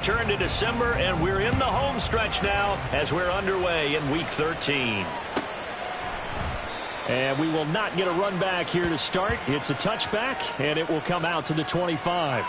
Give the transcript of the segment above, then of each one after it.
Turn to December, and we're in the home stretch now as we're underway in Week 13. And we will not get a run back here to start. It's a touchback, and it will come out to the 25.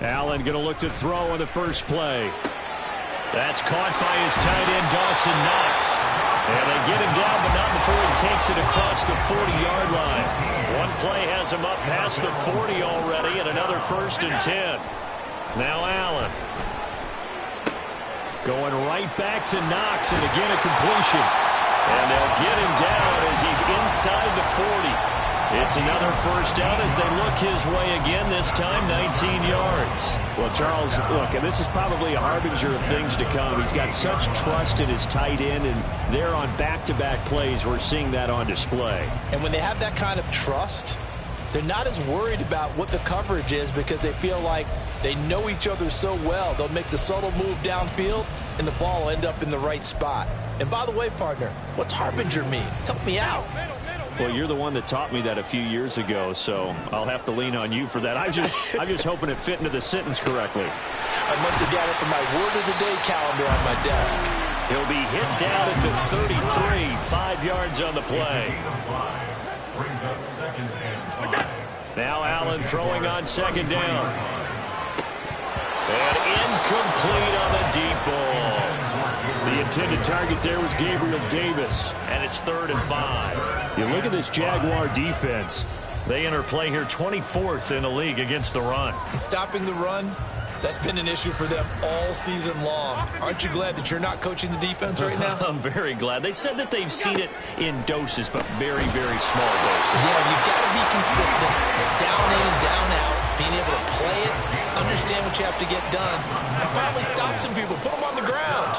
Allen going to look to throw on the first play. That's caught by his tight end, Dawson Knox. And they get him down, but not before he takes it across the 40-yard line. One play has him up past the 40 already, and another 1st and 10. Now Allen. Going right back to Knox, and again a completion. And they'll get him down as he's inside the 40. It's another 1st down as they look his way again, this time 19 yards. Well, Charles, look, and this is probably a harbinger of things to come. He's got such trust in his tight end, and they're on back-to-back plays. We're seeing that on display. And when they have that kind of trust, they're not as worried about what the coverage is because they feel like they know each other so well. They'll make the subtle move downfield, and the ball will end up in the right spot. And by the way, partner, what's harbinger mean? Help me out. Well, you're the one that taught me that a few years ago, so I'll have to lean on you for that. I'm just hoping it fit into the sentence correctly. I must have got it from my word of the day calendar on my desk. He'll be hit down at the 33, 5 yards on the play. Now Allen throwing on 2nd down. And incomplete on the deep ball. The intended target there was Gabriel Davis. And it's 3rd and 5. You look at this Jaguar defense. They enter play here 24th in the league against the run. And stopping the run, that's been an issue for them all season long. Aren't you glad that you're not coaching the defense right now? I'm very glad. They said that they've seen it in doses, but very, very small doses. Yeah, you've got to be consistent. It's down in and down out. Being able to play it, understand what you have to get done, and finally stop some people, put them on the ground.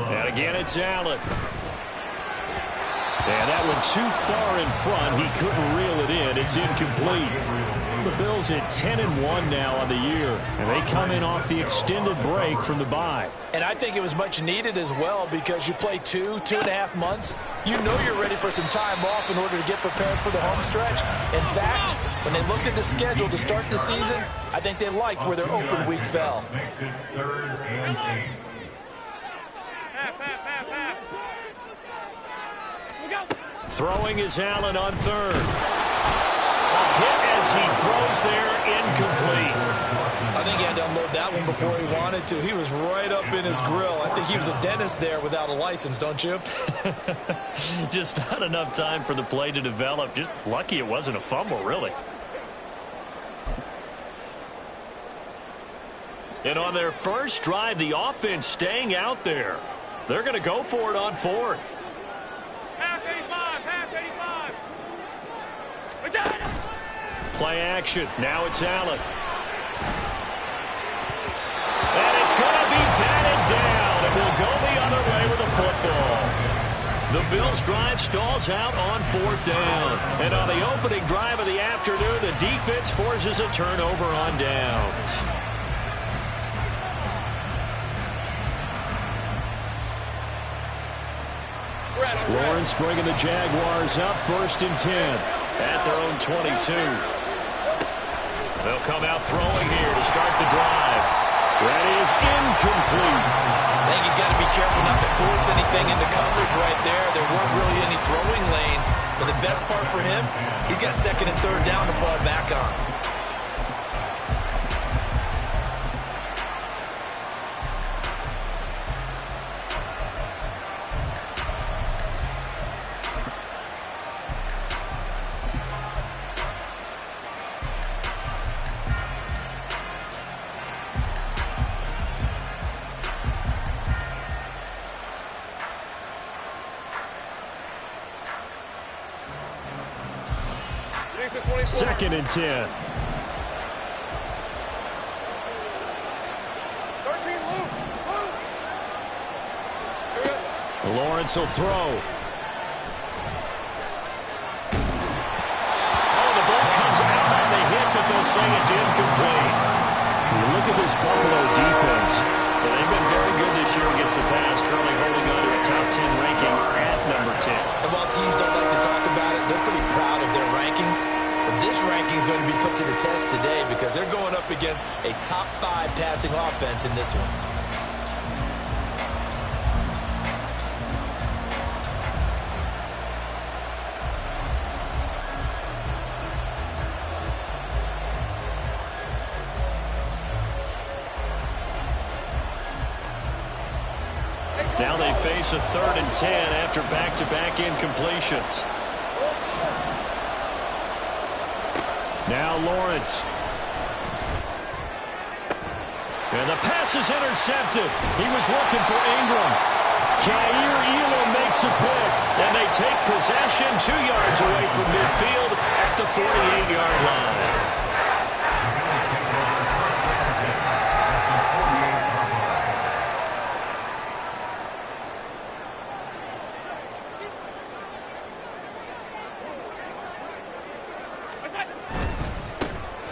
And again, it's Allen. And that one too far in front. He couldn't reel it in. It's incomplete. The Bills at 10-1 now on the year, and they come in off the extended break from the bye. And I think it was much needed as well because you play 2.5 months. You know you're ready for some time off in order to get prepared for the home stretch. In fact, when they looked at the schedule to start the season, I think they liked where their open week fell. Makes it 3rd and 8. Throwing is Allen on 3rd. A hit as he throws there, incomplete. I think he had to unload that one before he wanted to. He was right up in his grill. I think he was a dentist there without a license, don't you? Just not enough time for the play to develop. Just lucky it wasn't a fumble, really. And on their first drive, the offense staying out there. They're going to go for it on 4th. Play action. Now it's Allen. And it's going to be batted down. And we'll go the other way with the football. The Bills' drive stalls out on 4th down. And on the opening drive of the afternoon, the defense forces a turnover on downs. Lawrence bringing the Jaguars up 1st and 10. At their own 22. They'll come out throwing here to start the drive. That is incomplete. I think he's got to be careful not to force anything into coverage right there. There weren't really any throwing lanes. But the best part for him, he's got 2nd and 3rd down to fall back on. Second and 10. Lawrence will throw. Oh, the ball comes out on the hit, but they'll say it's incomplete. Look at this Buffalo defense. Well, they've been very good this year against the pass, currently holding on to a top 10 ranking at number 10. And while teams don't like to talk about it, they're pretty proud of their rankings. But this ranking is going to be put to the test today because they're going up against a top 5 passing offense in this one. Now they face a 3rd and 10 after back-to-back incompletions. Now Lawrence. And the pass is intercepted. He was looking for Ingram. Kair Elam makes a pick. And they take possession 2 yards away from midfield at the 48-yard line.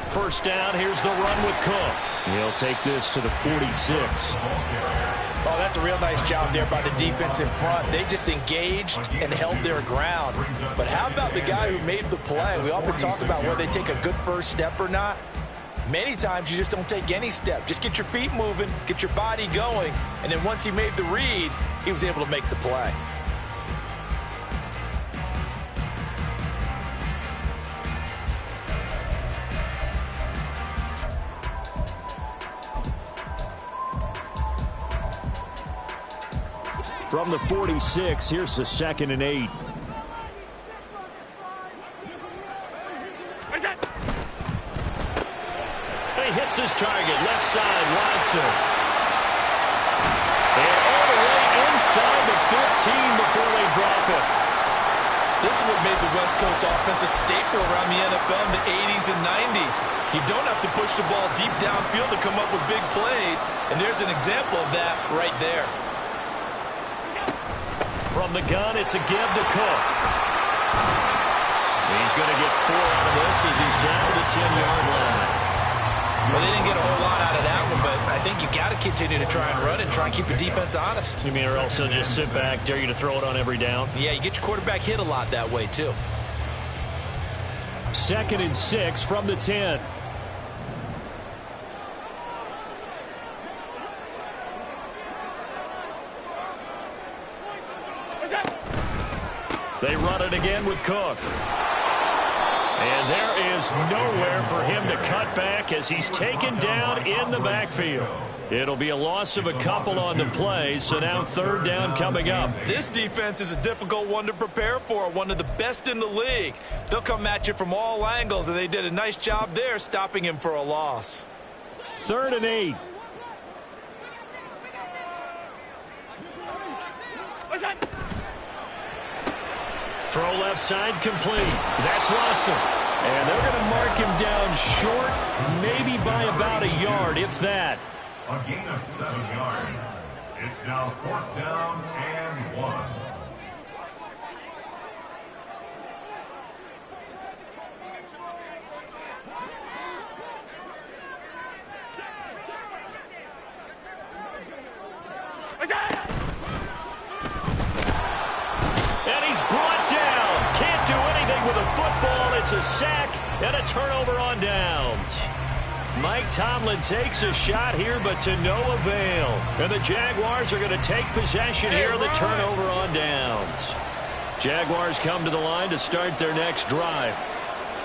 First down, here's the run with Cook. He'll take this to the 46. Oh, that's a real nice job there by the defense in front. They just engaged and held their ground. But how about the guy who made the play? We often talk about whether they take a good first step or not. Many times you just don't take any step. Just get your feet moving, get your body going, and then once he made the read, he was able to make the play. From the 46, here's the 2nd and 8. He hits his target, left side, Watson. And all the way inside the 15 before they drop it. This is what made the West Coast offense a staple around the NFL in the 80s and 90s. You don't have to push the ball deep downfield to come up with big plays, and there's an example of that right there. From the gun, it's a give to Cook. He's going to get 4 out of this as he's down to the 10-yard line. Well, they didn't get a whole lot out of that one, but I think you got to continue to try and run and try and keep your defense honest. You mean or else they'll just sit back, dare you to throw it on every down? Yeah, you get your quarterback hit a lot that way, too. 2nd and 6 from the 10. They run it again with Cook. And there is nowhere for him to cut back as he's taken down in the backfield. It'll be a loss of a couple on the play, so now 3rd down coming up. This defense is a difficult one to prepare for, one of the best in the league. They'll come at you from all angles, and they did a nice job there stopping him for a loss. 3rd and 8. Throw left side complete. That's Watson. And they're going to mark him down short, maybe by about a yard, if that. A gain of 7 yards. It's now 4th down and 1. And he's brought down. Can't do anything with a football. It's a sack and a turnover on downs. Mike Tomlin takes a shot here, but to no avail. And the Jaguars are going to take possession here on the turnover on downs. Jaguars come to the line to start their next drive.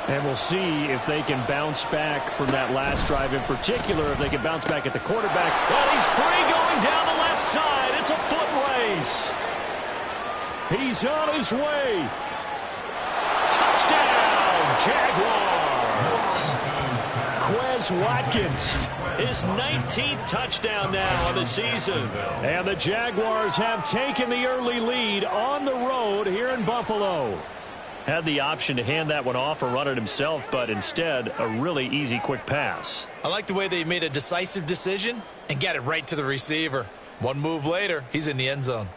And we'll see if they can bounce back from that last drive in particular, if they can bounce back at the quarterback. And he's free going down the left side. It's a foot race. He's on his way. Touchdown, Jaguars. Quez Watkins, his 19th touchdown now on the season. And the Jaguars have taken the early lead on the road here in Buffalo. Had the option to hand that one off or run it himself, but instead, a really easy, quick pass. I like the way they made a decisive decision and got it right to the receiver. One move later, he's in the end zone.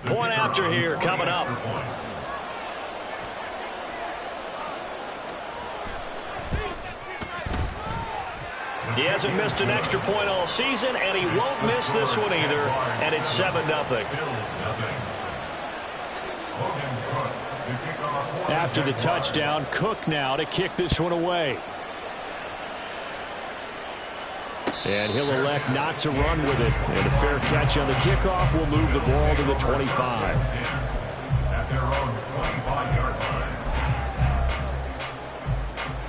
Point after here coming up. He hasn't missed an extra point all season, and he won't miss this one either, and it's 7-0. After the touchdown, Cook now to kick this one away. And he'll elect not to run with it. And a fair catch on the kickoff will move the ball to the 25. At their own 25-yard line.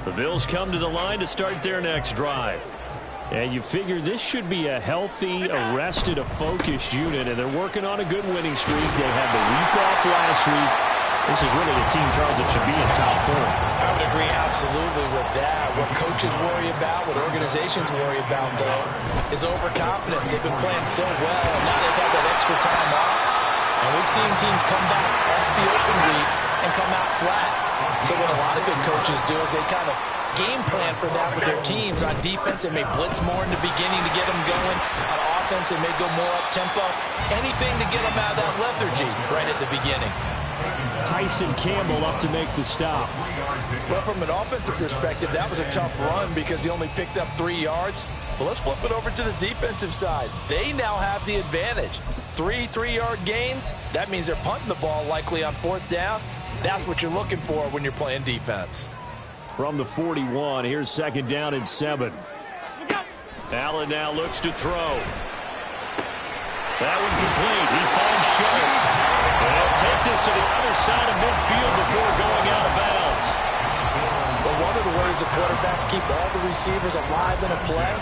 The Bills come to the line to start their next drive. And you figure this should be a healthy, arrested, a focused unit, and they're working on a good winning streak. They had the week off last week. This is really a team, Charles, that should be in top form. I would agree absolutely with that. What coaches worry about, what organizations worry about, though, is overconfidence. They've been playing so well, and now they've had that extra time off. And we've seen teams come back off the open week and come out flat. So what a lot of good coaches do is they kind of game plan for that with their teams. On defense, they may blitz more in the beginning to get them going. On offense, they may go more up-tempo. Anything to get them out of that lethargy right at the beginning. Tyson Campbell up to make the stop. Well, from an offensive perspective, that was a tough run because he only picked up 3 yards. But let's flip it over to the defensive side. They now have the advantage. 3 3-yard gains. That means they're punting the ball likely on 4th down. That's what you're looking for when you're playing defense. From the 41, here's 2nd down and 7. Allen now looks to throw. That one complete. He finds Sharp. And he'll take this to the other side of midfield before going out of bounds. But one of the ways the quarterbacks keep all the receivers alive in a play,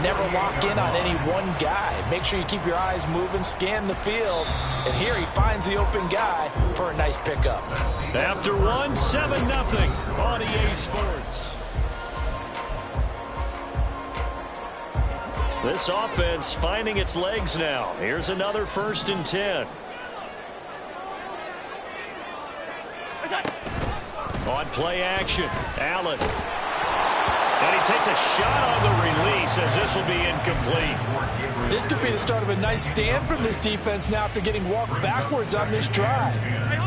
never lock in on any one guy. Make sure you keep your eyes moving, scan the field. And here he finds the open guy for a nice pickup. After 1, 7-0 on EA Sports. This offense finding its legs now. Here's another 1st and 10. On play action, Allen. And he takes a shot on the release as this will be incomplete. This could be the start of a nice stand from this defense now after getting walked backwards on this drive.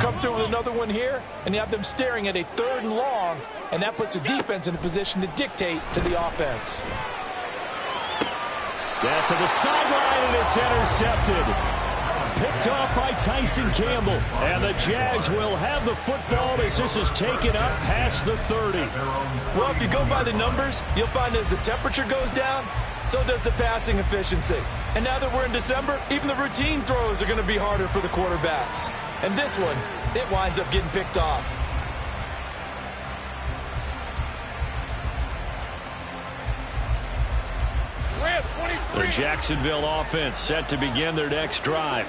Come through with another one here, and you have them staring at a 3rd and long, and that puts the defense in a position to dictate to the offense. That's to the sideline, and it's intercepted. Picked off by Tyson Campbell. And the Jags will have the football as this is taken up past the 30. Well, if you go by the numbers, you'll find as the temperature goes down, so does the passing efficiency. And now that we're in December, even the routine throws are going to be harder for the quarterbacks. And this one, it winds up getting picked off. The Jacksonville offense set to begin their next drive.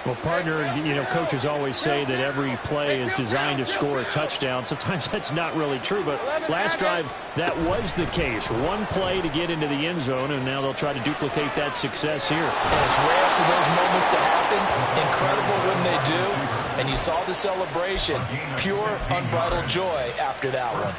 Well, partner, coaches always say that every play is designed to score a touchdown. Sometimes that's not really true, but last drive, that was the case. One play to get into the end zone, and now they'll try to duplicate that success here. And it's rare for those moments to happen. Incredible when they do. And you saw the celebration. Pure, unbridled joy after that one.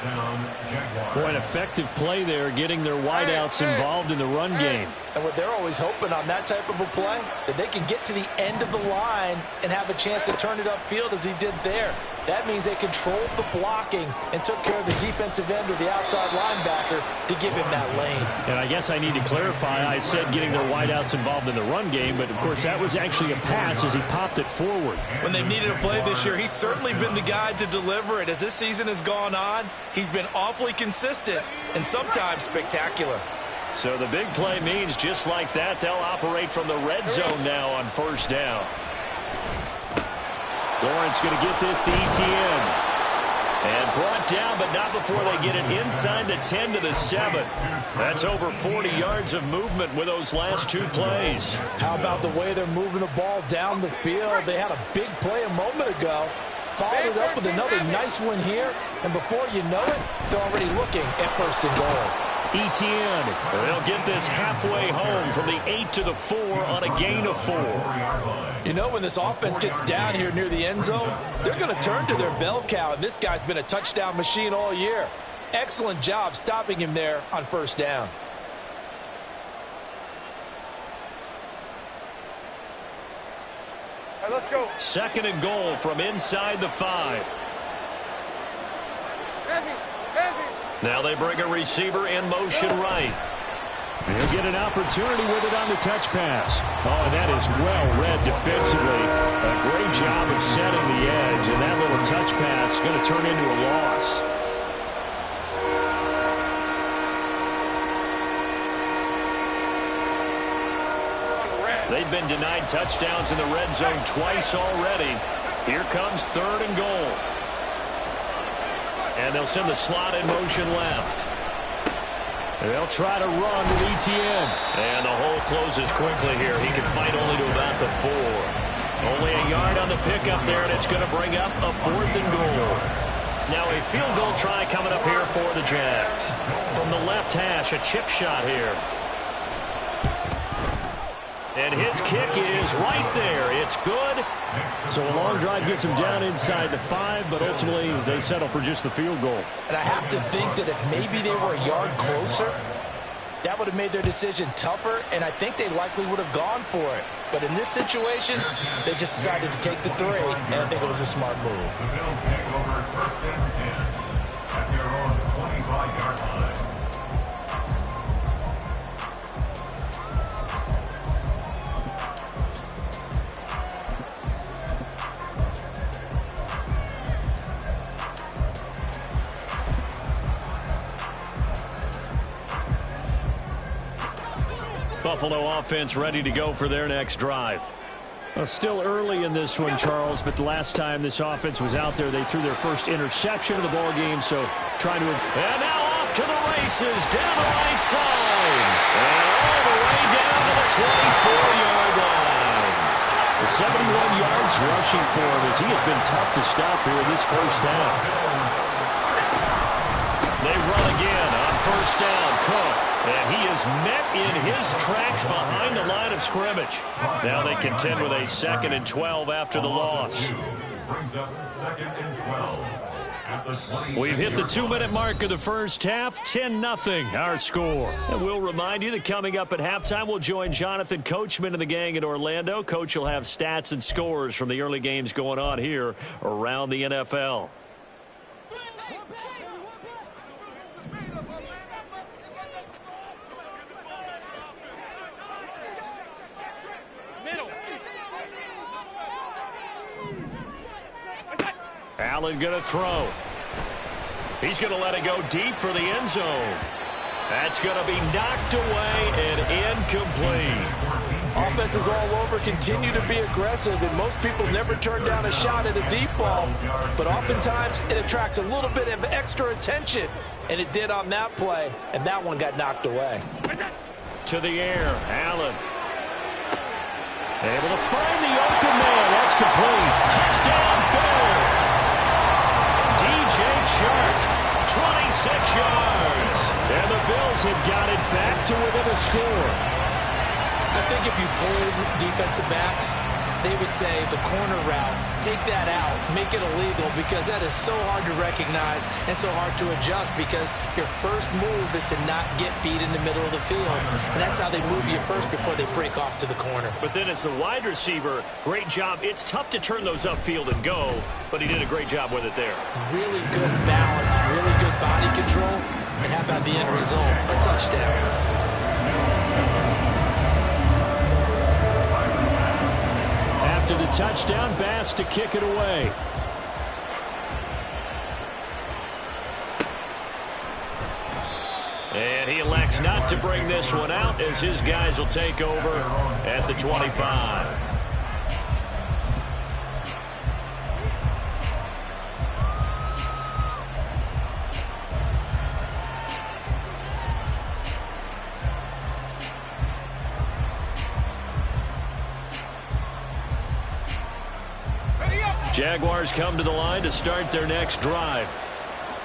Boy, an effective play there, getting their wideouts involved in the run game. And what they're always hoping on that type of a play, that they can get to the end of the line and have a chance to turn it upfield as he did there. That means they controlled the blocking and took care of the defensive end or the outside linebacker to give him that lane. And I guess I need to clarify, I said getting their wideouts involved in the run game, but of course that was actually a pass as he popped it forward. When they've needed a play this year, he's certainly been the guy to deliver it. As this season has gone on, he's been awfully consistent and sometimes spectacular. So the big play means just like that, they'll operate from the red zone now on 1st down. Lawrence going to get this to Etienne. And brought down, but not before they get it inside the 10 to the 7. That's over 40 yards of movement with those last 2 plays. How about the way they're moving the ball down the field? They had a big play a moment ago. Followed it up with another nice one here. And before you know it, they're already looking at 1st and goal. Etienne, they'll get this halfway home from the 8 to the 4 on a gain of 4. You know, when this offense gets down here near the end zone, they're going to turn to their bell cow, and this guy's been a touchdown machine all year. Excellent job stopping him there on 1st down. Let's go. 2nd and goal from inside the 5. Now they bring a receiver in motion right. He'll get an opportunity with it on the touch pass. Oh, and that is well read defensively. A great job of setting the edge, and that little touch pass is going to turn into a loss. They've been denied touchdowns in the red zone twice already. Here comes 3rd and goal. And they'll send the slot in motion left. They'll try to run with ETN. And the hole closes quickly here. He can fight only to about the 4. Only a yard on the pickup there, and it's going to bring up a 4th and goal. Now a field goal try coming up here for the Jags. From the left hash, a chip shot here. And his kick is right there. It's good. So a long drive gets him down inside the 5, but ultimately they settle for just the field goal. And I have to think that if maybe they were a yard closer, that would have made their decision tougher, and I think they likely would have gone for it. But in this situation, they just decided to take the 3, and I think it was a smart move. The Bills take over 1st and 10 at their own 25-yard line. Buffalo offense ready to go for their next drive. Well, still early in this one, Charles, but the last time this offense was out there, they threw their first interception of the ball game, so trying to... And now off to the races, down the right side. And all the way down to the 24-yard line. The 71 yards rushing for him as he has been tough to stop here this first half. They run again on 1st down. Cook. And he is met in his tracks behind the line of scrimmage. Now they contend with a 2nd and 12 after the loss. Brings up 2nd and 12 at the 26. We've hit the 2-minute mark of the first half. 10-0 our score. And we'll remind you that coming up at halftime, we'll join Jonathan Coachman and the gang in Orlando. Coach will have stats and scores from the early games going on here around the NFL. Allen going to throw. He's going to let it go deep for the end zone. That's going to be knocked away and incomplete. Offenses all over continue to be aggressive, and most people never turn down a shot at a deep ball. But oftentimes, it attracts a little bit of extra attention, and it did on that play, and that one got knocked away. To the air, Allen. Able to find the open man. That's complete. Touchdown, Bills. DJ Chark, 26 yards. And the Bills have got it back to within a score. I think if you pulled defensive backs, they would say the corner route, take that out, make it illegal, because that is so hard to recognize and so hard to adjust, because your first move is to not get beat in the middle of the field. And that's how they move you first before they break off to the corner. But then as the wide receiver, great job. It's tough to turn those upfield and go, but he did a great job with it there. Really good balance, really good body control. And how about the end result? A touchdown. After the touchdown, Bass to kick it away. And he elects not to bring this one out as his guys will take over at the 25. Jaguars come to the line to start their next drive.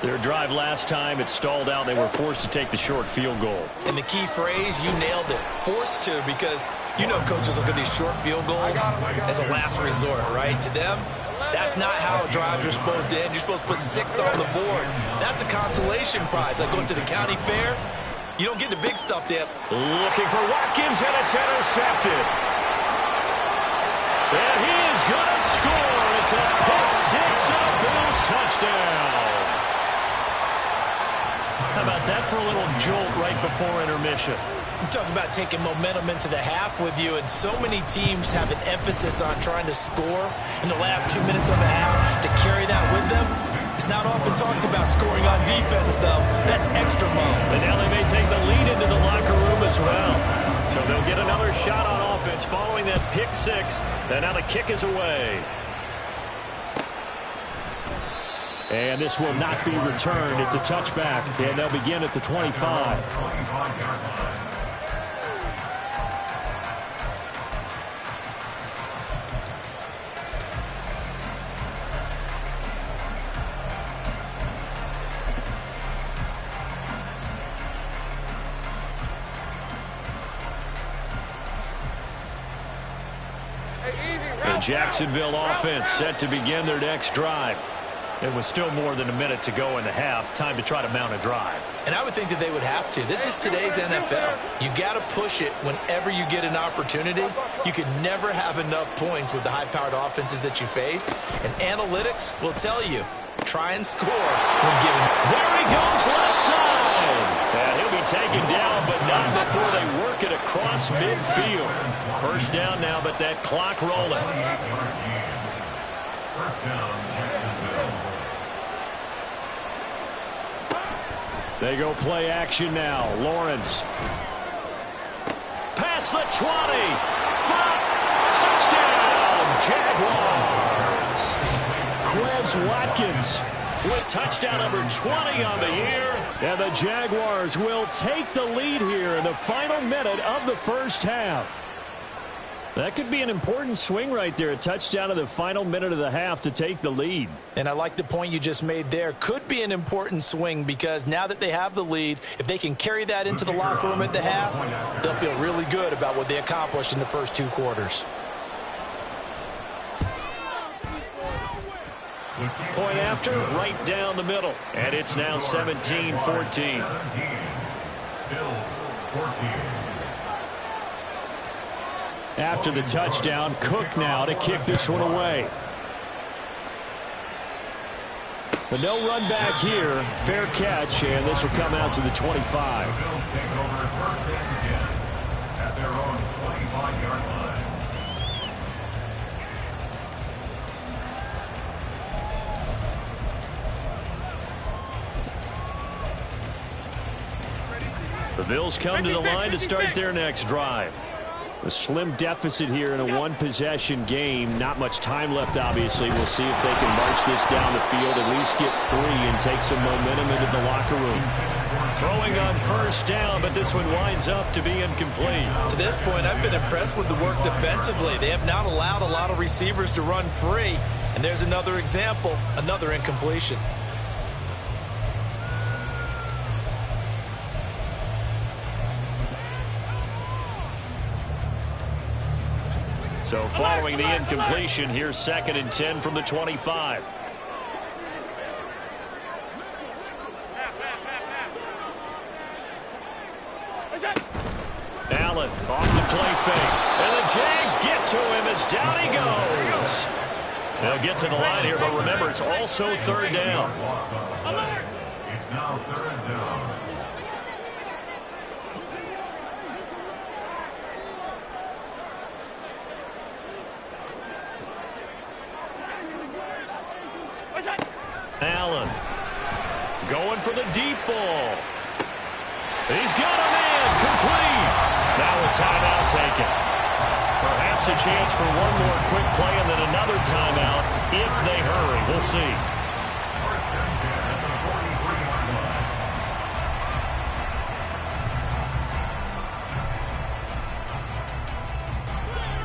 Their drive last time, it stalled out. They were forced to take the short field goal. And the key phrase, you nailed it. Forced to, because you know coaches look at these short field goals as a last resort, right? To them, that's not how drives are supposed to end. You're supposed to put 6 on the board. That's a consolation prize. Like going to the county fair, you don't get the big stuff there. Looking for Watkins, and it's intercepted. And he is good. touchdown. How about that for a little jolt right before intermission? I'm talking about taking momentum into the half with you, and so many teams have an emphasis on trying to score in the last 2 minutes of the half. To carry that with them, it's not often talked about scoring on defense, though. That's extra mode. And now they may take the lead into the locker room as well. So they'll get another shot on offense following that pick six. And now the kick is away. And this will not be returned. It's a touchback, and they'll begin at the 25. The Jacksonville offense set to begin their next drive. It was still more than a minute to go in the half. Time to try to mount a drive. And I would think that they would have to. This is today's NFL. You got to push it whenever you get an opportunity. You can never have enough points with the high-powered offenses that you face. And analytics will tell you, try and score when given. There he goes, left side. And he'll be taken down, but not before they work it across midfield. First down now, but that clock rolling. First down, Jacksonville. They go play action now. Lawrence. Past the 20. Touchdown, Jaguars. Quez Watkins with touchdown number 20 on the year. And the Jaguars will take the lead here in the final minute of the first half. That could be an important swing right there. A touchdown in the final minute of the half to take the lead. And I like the point you just made there. Could be an important swing because now that they have the lead, if they can carry that into the locker room at the half, they'll feel really good about what they accomplished in the first two quarters. Point after, right down the middle. And it's now 17-14. Bills 14. After the touchdown, Cook now to kick this one away. But no run back here. Fair catch, and this will come out to the 25. The Bills take over first and 10 at their own 25-yard line. The Bills come to the line to start their next drive. A slim deficit here in a one-possession game. Not much time left, obviously. We'll see if they can march this down the field, at least get 3 and take some momentum into the locker room. Throwing on first down, but this one winds up to be incomplete. To this point, I've been impressed with the work defensively. They have not allowed a lot of receivers to run free. And there's another example, another incompletion. So following the incompletion, here's 2nd and 10 from the 25. Allen off the play fake. And the Jags get to him as down he goes. They'll get to the line here, but remember, it's also 3rd down. It's now 3rd down. Allen going for the deep ball. He's got a man complete. Now a timeout taken. Perhaps a chance for one more quick play and then another timeout if they hurry. We'll see. First and 10 at the 43-yard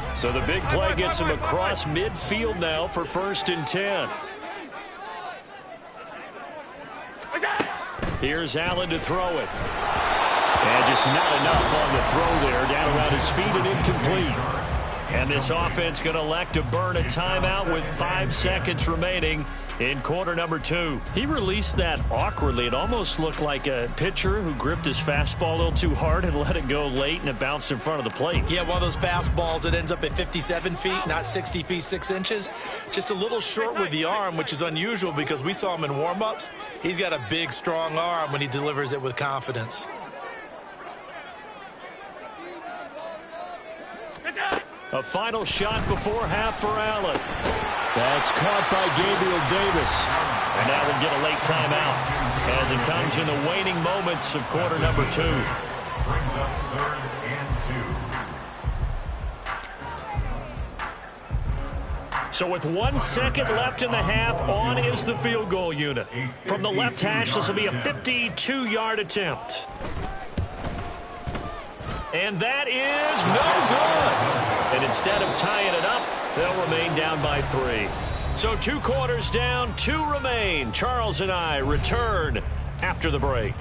line. So the big play gets him across midfield now for 1st and 10. Here's Allen to throw it. And just not enough on the throw there. Down around his feet and incomplete. And this offense going to elect to burn a timeout with 5 seconds remaining in quarter number 2. He released that awkwardly. It almost looked like a pitcher who gripped his fastball a little too hard and let it go late, and it bounced in front of the plate. Yeah, one of those fastballs that ends up at 57 feet, not 60 feet 6 inches. Just a little short with the arm, which is unusual because we saw him in warm-ups. He's got a big, strong arm when he delivers it with confidence. A final shot before half for Allen. That's caught by Gabriel Davis. And now we'll get a late timeout as it comes in the waning moments of quarter number 2. Brings up 3rd and 2. So with 1 second left in the half, on is the field goal unit. From the left hash, this will be a 52-yard attempt. And that is no good. And instead of tying it up, they'll remain down by 3. So 2 quarters down, 2 remain. Charles and I return after the break.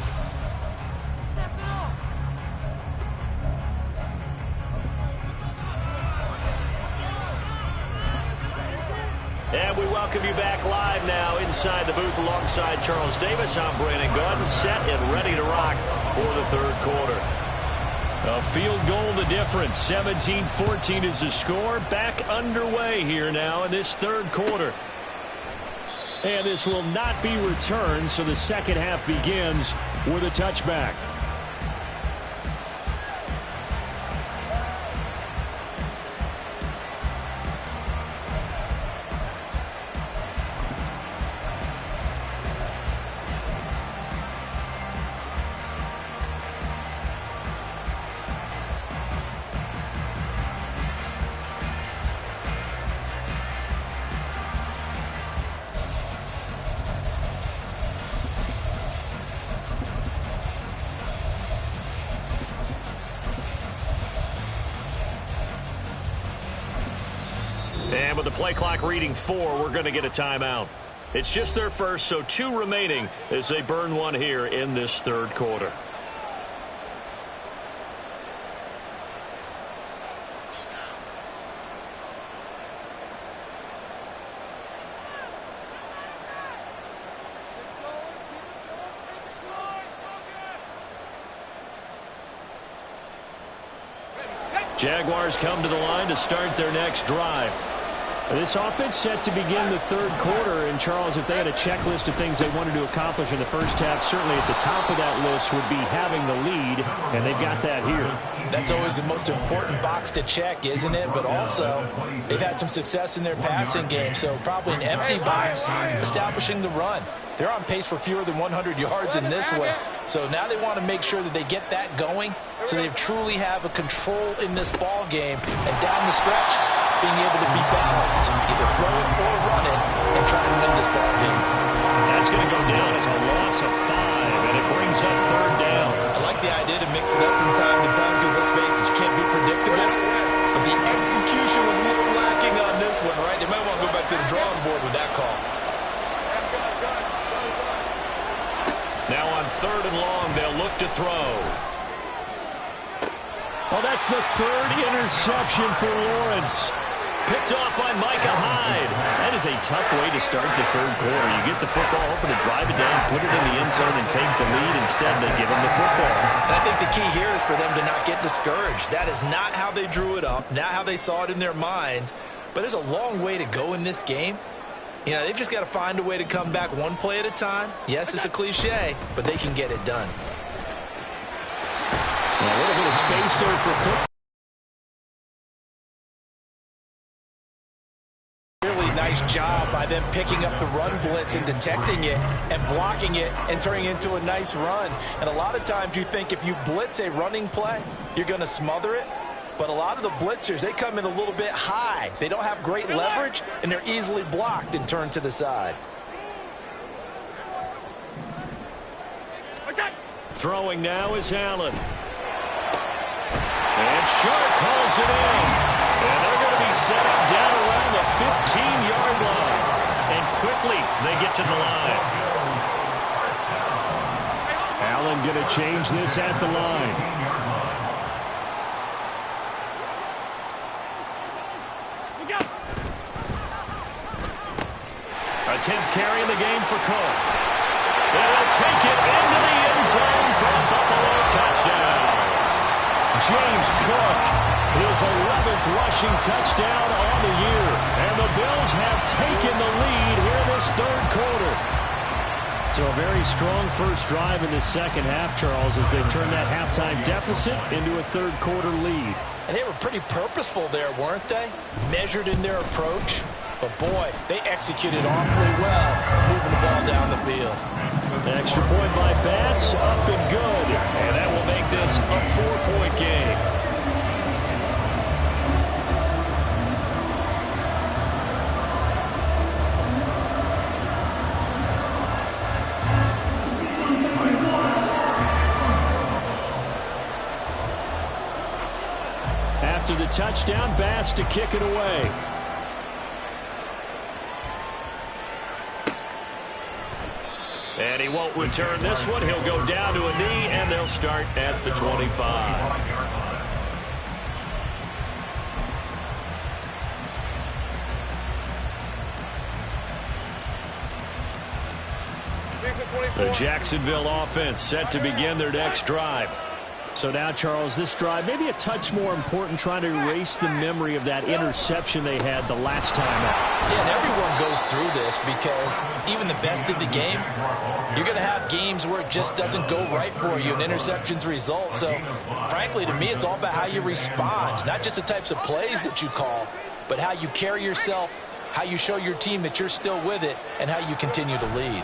And we welcome you back live now inside the booth alongside Charles Davis. I'm Brandon Gaudin, set and ready to rock for the 3rd quarter. A field goal the difference. 17-14 is the score. Back underway here now in this 3rd quarter. And this will not be returned, so the second half begins with a touchback. And with the play clock reading 4, we're going to get a timeout. It's just their first, so 2 remaining as they burn one here in this 3rd quarter. Jaguars come to the line to start their next drive. This offense set to begin the 3rd quarter. And, Charles, if they had a checklist of things they wanted to accomplish in the first half, certainly at the top of that list would be having the lead, and they've got that here. That's always the most important box to check, isn't it? But also, they've had some success in their passing game, so probably an empty box establishing the run. They're on pace for fewer than 100 yards in this one. So now they want to make sure that they get that going so they truly have a control in this ball game. And down the stretch, being able to be balanced, either throw it or run it, and try to win this ball game. That's going to go down as a loss of 5, and it brings up 3rd down. I like the idea to mix it up from time to time because, let's face it, you can't be predictable. But the execution was a little lacking on this one, right? They might want to go back to the drawing board with that call. Now on 3rd and long, they'll look to throw. Well, that's the 3rd interception for Lawrence. Picked off by Micah Hyde. That is a tough way to start the 3rd quarter. You get the football, hoping to drive it down, put it in the end zone, and take the lead. Instead, they give them the football. And I think the key here is for them to not get discouraged. That is not how they drew it up, not how they saw it in their minds. But there's a long way to go in this game. You know, they've just got to find a way to come back one play at a time. Yes, it's a cliche, but they can get it done. Well, a little bit of space there for Cook. Really nice job by them picking up the run blitz and detecting it and blocking it and turning it into a nice run. And a lot of times you think if you blitz a running play, you're going to smother it. But a lot of the blitzers, they come in a little bit high. They don't have great leverage, and they're easily blocked and turned to the side. Throwing now is Allen. And Sharp calls it in. And they're going to be set up down around the 15-yard line. And quickly they get to the line. Allen going to change this at the line. A 10th carry in the game for Cook. They'll take it into the end zone for a Buffalo touchdown. James Cook, his 11th rushing touchdown on the year. And the Bills have taken the lead here in this third quarter. So a very strong first drive in the second half, Charles, as they turn that halftime deficit into a third quarter lead. And they were pretty purposeful there, weren't they? Measured in their approach. But, boy, they executed awfully well, moving the ball down the field. Extra point by Bass, up and good. And that will make this a 4-point game. After the touchdown, Bass to kick it away. And he won't return this one. He'll go down to a knee, and they'll start at the 25. The Jacksonville offense set to begin their next drive. So now, Charles, this drive maybe a touch more important, trying to erase the memory of that interception they had the last time out. Yeah, and everyone goes through this because even the best in the game, you're going to have games where it just doesn't go right for you and interceptions result. So, frankly, to me, it's all about how you respond, not just the types of plays that you call, but how you carry yourself, how you show your team that you're still with it, and how you continue to lead.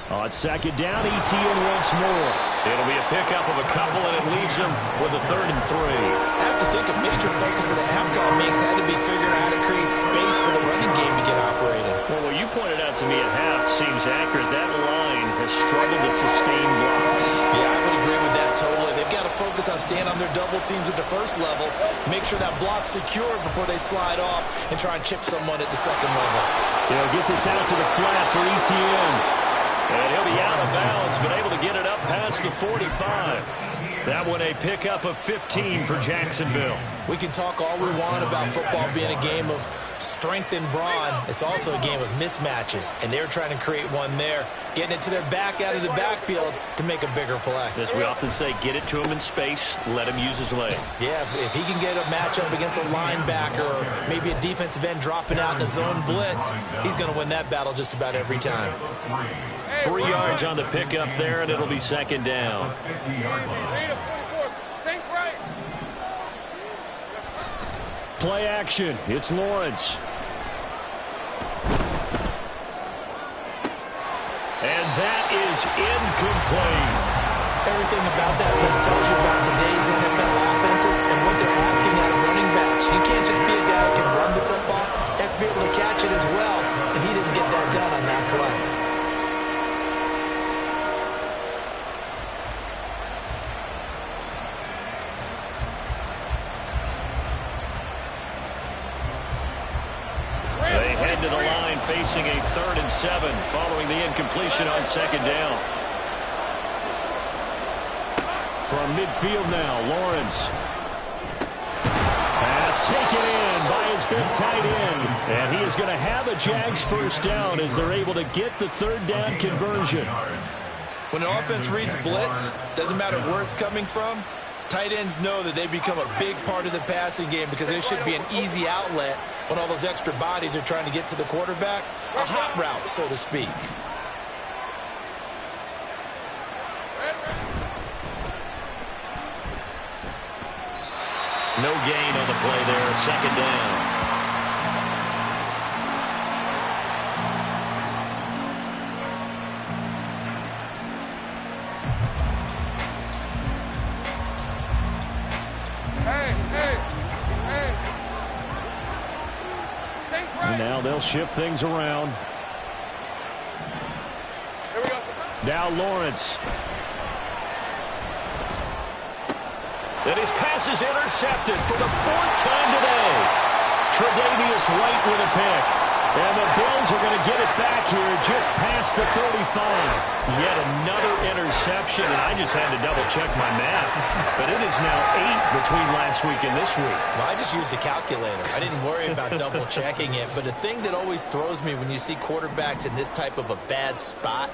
On second down, ETN once more. It'll be a pickup of a couple, and it leaves them with a 3rd and 3. I have to think a major focus of the halftime mix had to be figuring out how to create space for the running game to get operating. Well, what you pointed out to me at half seems accurate. That line has struggled to sustain blocks. Yeah, I would agree with that totally. They've got to focus on staying on their double teams at the first level, make sure that block's secure before they slide off, and try and chip someone at the second level. They'll get this out to the flat for ETN. And he'll be out of bounds, but able to get it up past the 45. That one a pickup of 15 for Jacksonville. We can talk all we want about football being a game of strength and brawn. It's also a game of mismatches, and they're trying to create one there, getting it to their back out of the backfield to make a bigger play. As we often say, get it to him in space, let him use his leg. Yeah, if he can get a matchup against a linebacker or maybe a defensive end dropping out in a zone blitz, he's going to win that battle just about every time. 3 yards on the pickup there, and it'll be second down. Play action. It's Lawrence. And that is incomplete. Everything about that play tells you about today's NFL offenses and what they're asking out of running backs. You can't just be a guy who can run the football. You have to be able to catch it as well, and he didn't get that done on that play. They head to the line facing a 3rd and 7 following the incompletion on second down. From midfield now, Lawrence. Pass taken in by his big tight end. And he is going to have a Jags first down as they're able to get the 3rd down conversion. When an offense reads blitz, doesn't matter where it's coming from, tight ends know that they become a big part of the passing game because there should be an easy outlet when all those extra bodies are trying to get to the quarterback. A hot route, so to speak. No gain on the play there, second down. And now they'll shift things around. Now Lawrence. And his pass is intercepted for the 4th time today. Tre'Davious White with a pick. And the Bills are going to get it back here just past across the 35. Yet another interception, and I just had to double-check my math. But it is now 8 between last week and this week. Well, I just used a calculator. I didn't worry about double-checking it. But the thing that always throws me when you see quarterbacks in this type of a bad spot,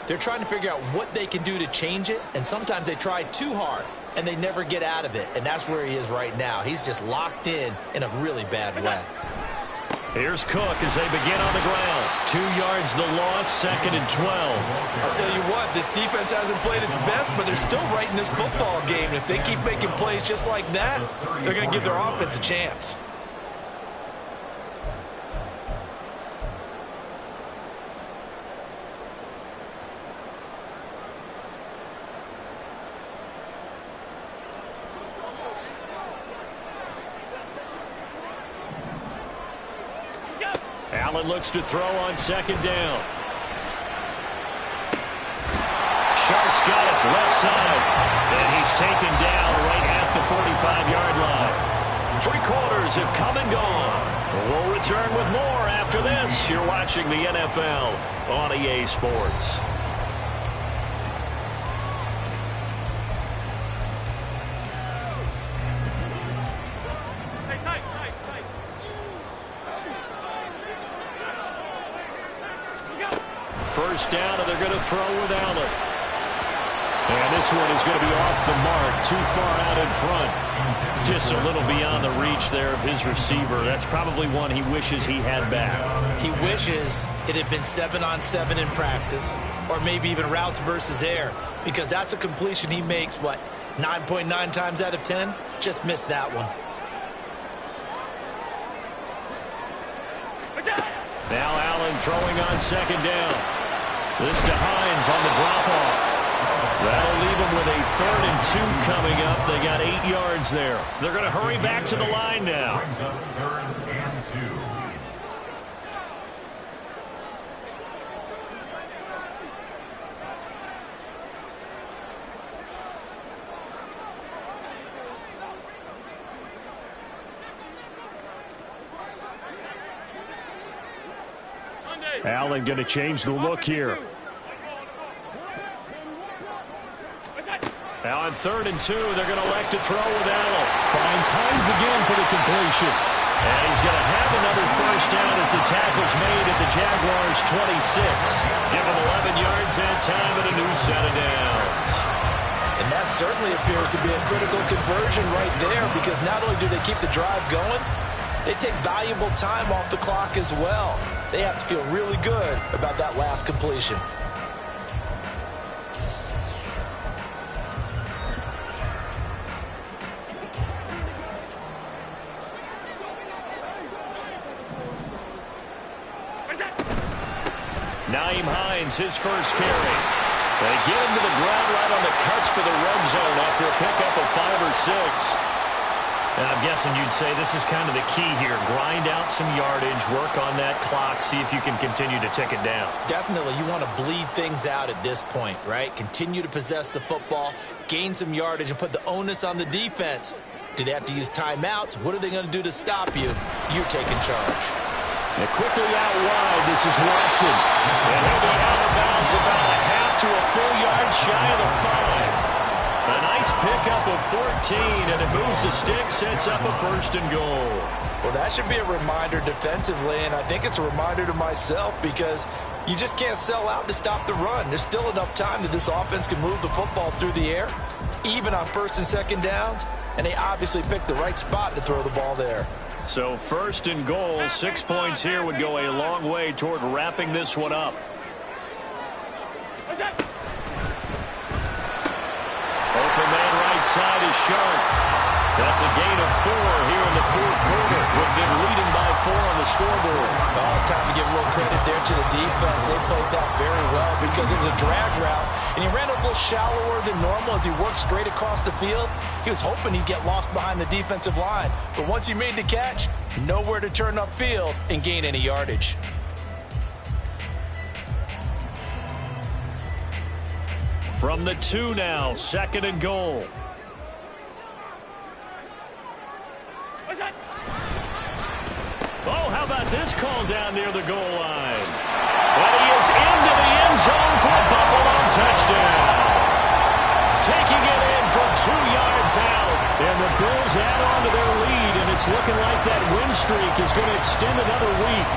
they're trying to figure out what they can do to change it, and sometimes they try too hard, and they never get out of it. And that's where he is right now. He's just locked in a really bad way. Here's Cook as they begin on the ground. 2 yards the loss, 2nd and 12. I'll tell you what, this defense hasn't played its best, but they're still right in this football game. And if they keep making plays just like that, they're going to give their offense a chance. Allen looks to throw on 2nd down. Sharp's got it left side. And he's taken down right at the 45-yard line. 3 quarters have come and gone. We'll return with more after this. You're watching the NFL on EA Sports. First down, and they're going to throw with Allen. And this one is going to be off the mark, too far out in front. Just a little beyond the reach there of his receiver. That's probably one he wishes he had back. He wishes it had been 7-on-7 in practice, or maybe even routes versus air, because that's a completion he makes, 9.9 times out of 10? Just missed that one. Now Allen throwing on 2nd down. This to Hines on the drop-off. That'll leave them with a 3rd and 2 coming up. They got 8 yards there. They're going to hurry back to the line now. Brings up 3rd and 2. Allen going to change the look here. Now on 3rd and 2, they're going to elect to throw with Allen. Finds Hines again for the completion. And he's going to have another first down as the tackle's made at the Jaguars' 26. Give him 11 yards that time and a new set of downs. And that certainly appears to be a critical conversion right there, because not only do they keep the drive going, they take valuable time off the clock as well. They have to feel really good about that last completion. Naeem Hines, his first carry. They get him to the ground right on the cusp of the red zone after a pickup of 5 or 6. And I'm guessing you'd say this is kind of the key here. Grind out some yardage, work on that clock, see if you can continue to tick it down. Definitely, you want to bleed things out at this point, right? Continue to possess the football, gain some yardage, and put the onus on the defense. Do they have to use timeouts? What are they going to do to stop you? You're taking charge. And quickly out wide, this is Watson. And he'll be out of bounds about a half to a full yard shy of the 5. A nice pickup of 14, and it moves the stick, sets up a 1st and goal. Well, that should be a reminder defensively, and I think it's a reminder to myself, because you just can't sell out to stop the run. There's still enough time that this offense can move the football through the air, even on 1st and 2nd downs, and they obviously picked the right spot to throw the ball there. So 1st and goal, 6 points here would go a long way toward wrapping this one up. Open man right side is Sharp. That's a gain of 4 here in the 4th quarter, with them leading by 4 on the scoreboard. Well, it's time to give a little credit there to the defense. They played that very well, because it was a drag route, and he ran a little shallower than normal as he worked straight across the field. He was hoping he'd get lost behind the defensive line, but once he made the catch, nowhere to turn upfield and gain any yardage. From the 2 now, 2nd and goal. Oh, how about this call down near the goal line? But he is into And the Bills add on to their lead, and it's looking like that win streak is going to extend another week.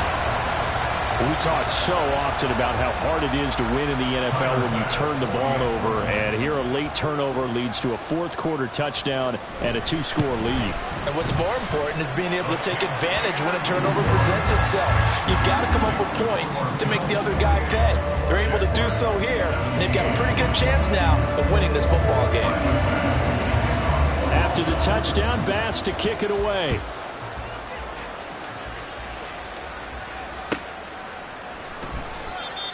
We talk so often about how hard it is to win in the NFL when you turn the ball over, and here a late turnover leads to a fourth-quarter touchdown and a two-score lead. And what's more important is being able to take advantage when a turnover presents itself. You've got to come up with points to make the other guy pay. They're able to do so here, and they've got a pretty good chance now of winning this football game. After the touchdown, Bass to kick it away.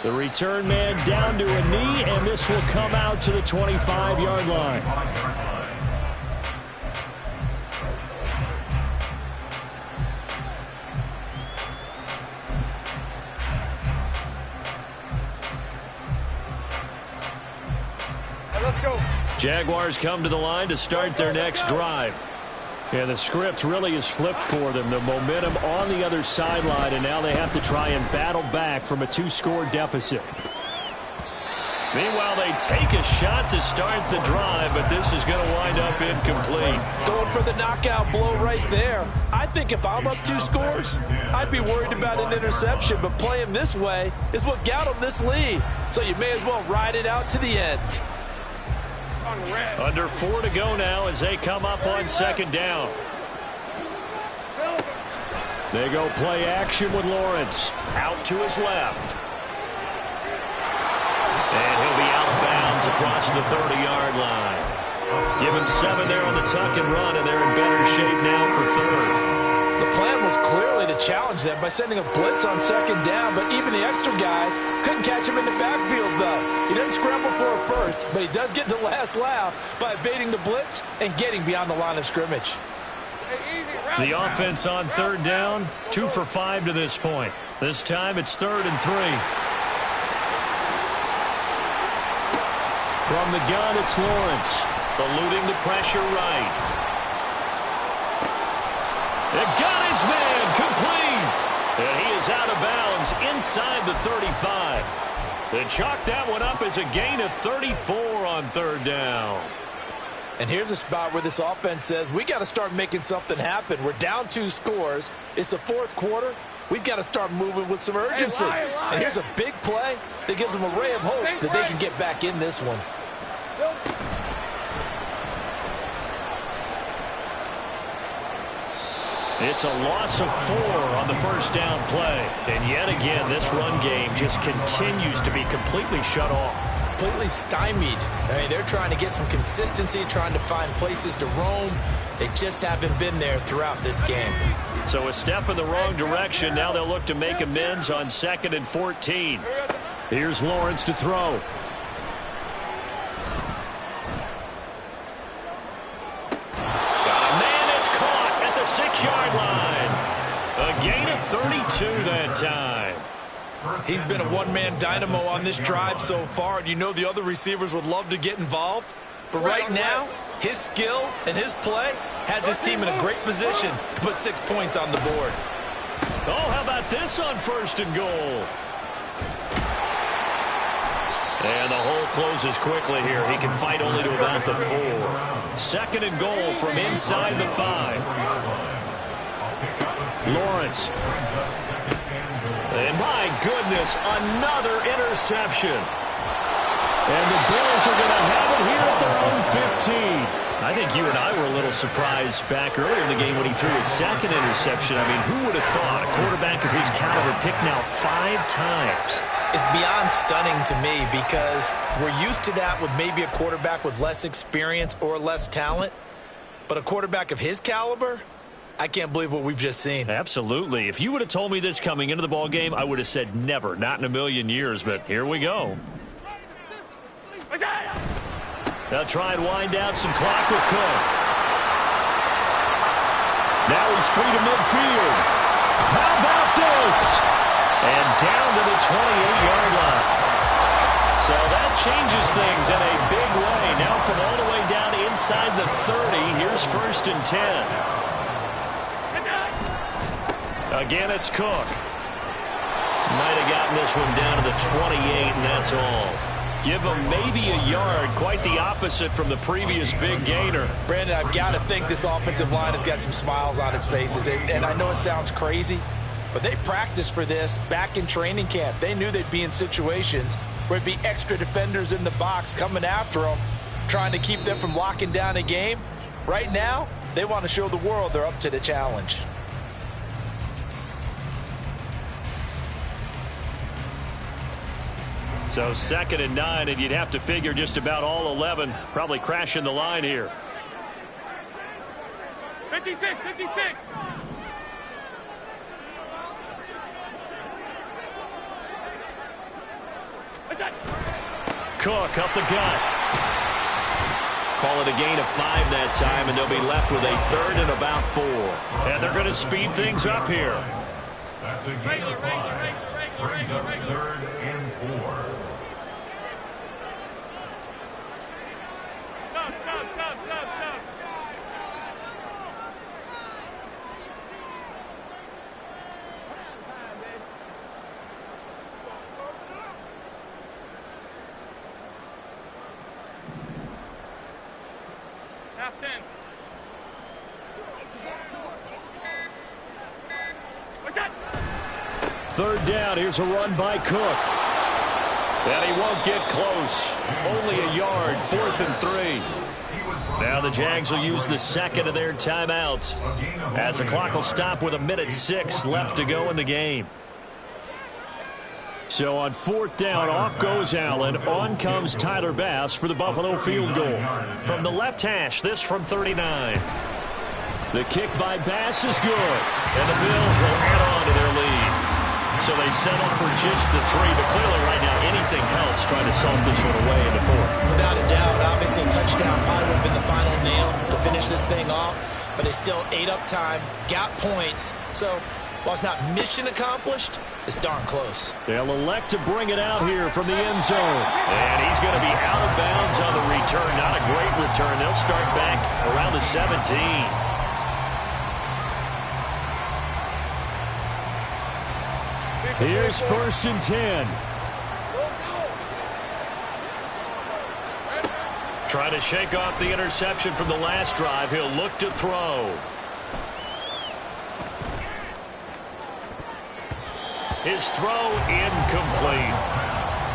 The return man down to a knee, and this will come out to the 25-yard line. Let's go. Jaguars come to the line to start their next drive. Yeah, the script really is flipped for them. The momentum on the other sideline, and now they have to try and battle back from a two-score deficit. Meanwhile, they take a shot to start the drive, but this is going to wind up incomplete. Going for the knockout blow right there. I think if I'm up 2 scores, I'd be worried about an interception, but playing this way is what got them this lead. So you may as well ride it out to the end. Under 4 to go now as they come up on second down. They go play action with Lawrence. Out to his left. And he'll be out of bounds across the 30-yard line. Give him 7 there on the tuck and run, and they're in better shape now for third. The plan was clearly to challenge them by sending a blitz on second down, but even the extra guys couldn't catch him in the backfield, though. He doesn't scramble for a first, but he does get the last laugh by evading the blitz and getting beyond the line of scrimmage. The offense on third down, 2 for 5 to this point. This time it's 3rd and 3. From the gun, it's Lawrence, eluding the pressure right. It got his man complete. And he is out of bounds inside the 35. They chalk that one up as a gain of 34 on third down. And here's a spot where this offense says, we got to start making something happen. We're down 2 scores. It's the 4th quarter. We've got to start moving with some urgency. And here's a big play that gives them a ray of hope that they can get back in this one. It's a loss of 4 on the first down play. And yet again, this run game just continues to be completely shut off. Completely stymied. I mean, they're trying to get some consistency, trying to find places to roam. They just haven't been there throughout this game. So a step in the wrong direction. Now they'll look to make amends on 2nd and 14. Here's Lawrence to throw. Got a man that's caught at the 6-yard line. A gain of 32 that time. He's been a one-man dynamo on this drive so far, and you know the other receivers would love to get involved. But right now, his skill and his play has his team in a great position to put 6 points on the board. Oh, how about this on 1st and goal? And the hole closes quickly here. He can fight only to about the 4. 2nd and goal from inside the 5. Lawrence. And my goodness, another interception. And the Bills are going to have it here at their own 15. I think you and I were a little surprised back earlier in the game when he threw his 2nd interception. I mean, who would have thought a quarterback of his caliber picked now 5 times? It's beyond stunning to me because we're used to that with maybe a quarterback with less experience or less talent. But a quarterback of his caliber, I can't believe what we've just seen. Absolutely. If you would have told me this coming into the ball game, I would have said never, not in a million years. But here we go. They'll try and wind down some clock with Cook. Now he's free to midfield. How about this? And down to the 28-yard line. So that changes things in a big way. Now from all the way down inside the 30, here's 1st and 10. Again, it's Cook. Might have gotten this one down to the 28, and that's all. Give him maybe a yard, quite the opposite from the previous big gainer. Brandon, I've got to think this offensive line has got some smiles on its faces. And I know it sounds crazy, but they practiced for this back in training camp. They knew they'd be in situations where it'd be extra defenders in the box coming after them, trying to keep them from locking down a game. Right now, they want to show the world they're up to the challenge. So 2nd and 9, and you'd have to figure just about all 11 probably crashing the line here. 56, 56. Cook up the gut. Call it a gain of 5 that time, and they'll be left with a 3rd and about 4. And they're going to speed things up here. That's a gain of 5. Brings up 3rd and 4. Stop. Half 10. What's that? 3rd down. Here's a run by Cook. And he won't get close. Only a yard. 4th and 3. Now the Jags will use the 2nd of their timeouts as the clock will stop with 1:06 left to go in the game. So on 4th down, off goes Allen. On comes Tyler Bass for the Buffalo field goal. From the left hash, this from 39. The kick by Bass is good. And the Bills will add on to their lead. So they settle for just the 3, but clearly right now anything helps trying to salt this one away in the 4th. Without a doubt, obviously a touchdown probably would have been the final nail to finish this thing off, but they still ate up time, got points. So while it's not mission accomplished, it's darn close. They'll elect to bring it out here from the end zone. And he's going to be out of bounds on the return. Not a great return. They'll start back around the 17. Here's 1st and 10. Trying to shake off the interception from the last drive. He'll look to throw. His throw incomplete.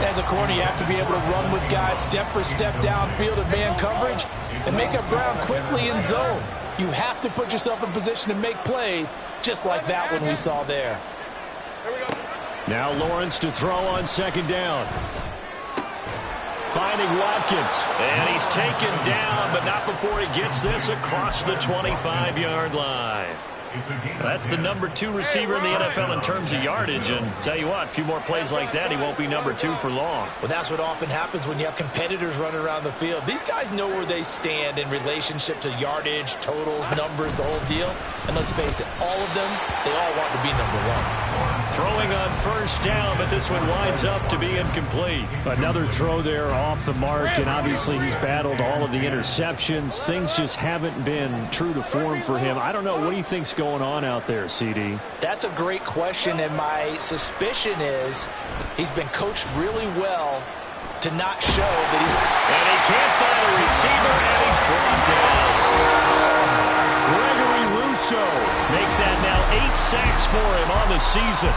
As a corner, you have to be able to run with guys step for step downfield in man coverage and make up ground quickly in zone. You have to put yourself in position to make plays just like that one we saw there. Now Lawrence to throw on 2nd down. Finding Watkins. And he's taken down, but not before he gets this across the 25-yard line. That's the number 2 receiver in the NFL in terms of yardage. And tell you what, a few more plays like that, he won't be number 2 for long. Well, that's what often happens when you have competitors running around the field. These guys know where they stand in relationship to yardage, totals, numbers, the whole deal. And let's face it, all of them, they all want to be number 1. Throwing on 1st down, but this one winds up to be incomplete. Another throw there off the mark, and obviously he's battled all of the interceptions. Things just haven't been true to form for him. I don't know. What do you think's going on out there, CD? That's a great question, and my suspicion is he's been coached really well to not show that he's... And he can't find a receiver, and he's brought down. Gregory Rousseau make that now 8 sacks for him on the season.